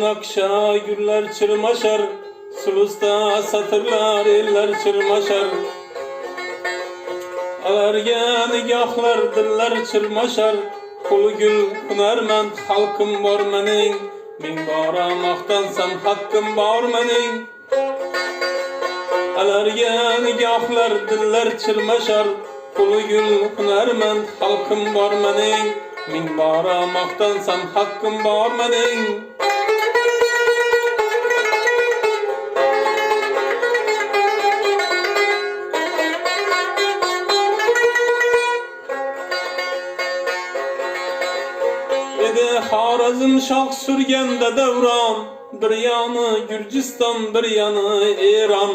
akşa güller çırmaşar, sulusta satırlar eller çırmaşar. Alarga nigahlar diller çırmaşar, kulu gül hunarmand halkım bor mening, min bora maqtansam hakkım bor mening. Alarga nigahlar diller çırmaşar, kulu gül hunarmand halkım bor mening, min bora maqtansam hakkım bor mening. Xorazm shoh surganda davron, bir yanı Gürciston bir yanı Eron.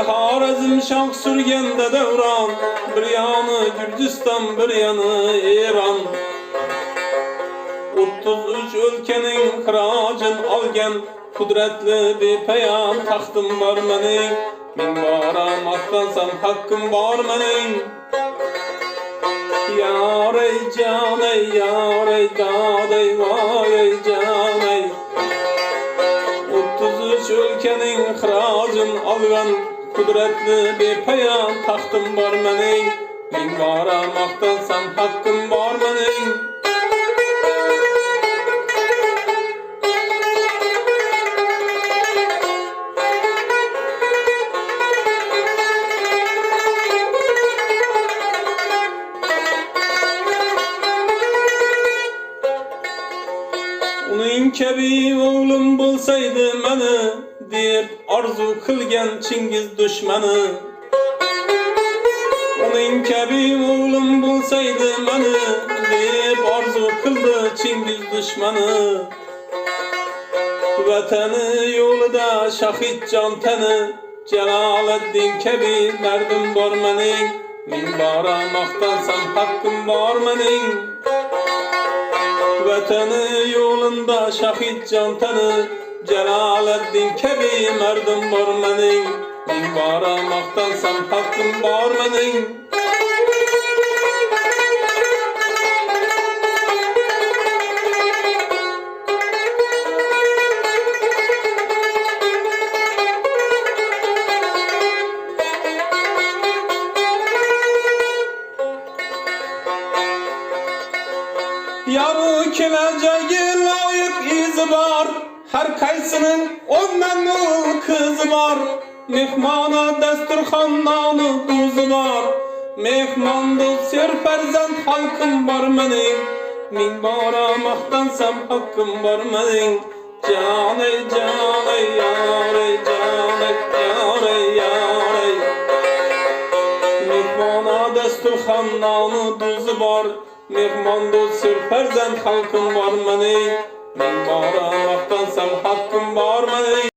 Xorazm shoh surganda davron, bir yanı Gürciston bir yanı Eron. 33 ülkenin xirojin olgan qudratli bepayon taxtim bor mening, men bora maqtansam haqqim bor mening. Yar ey can ey, yar ey dad ey, vay ey can ey. 33 ülkenin xirojin olgan qudratli bepayon taxtim bor mening, men bora maqtansam haqqim bor mening. Uning kabi oğlum bolsaydı meni, deb arzu qilgan Chingiz dushmani. Uning kabi oğlum bolsaydı meni, deb arzu qildi Chingiz dushmani. Vatani yo'lida shahid jon tani, Jaloliddin kabi mardim bor mening, men bora maqtansam haqqim bor mening. Vatani yo'linda shahid jon tani, Jaloliddin kabi mardim bor mening, men bora maqtansam haqqim bor mening. Yarı kelajagi loyiq izi bor, har qaysining o'ndan qizi bor. Mehmona dasturxonnoni duzi bor, mehmonda serfarzand xalqim bor mening, men bora maqtansam haqqim bor mening. Jon ey jon ey, yar ey jon ey, yar ey yar ey. Mehmona dasturxonnoni duzi bor, mehmonda serfarzand xalqim bor mening, men bora maqtansam haqqim bor mening.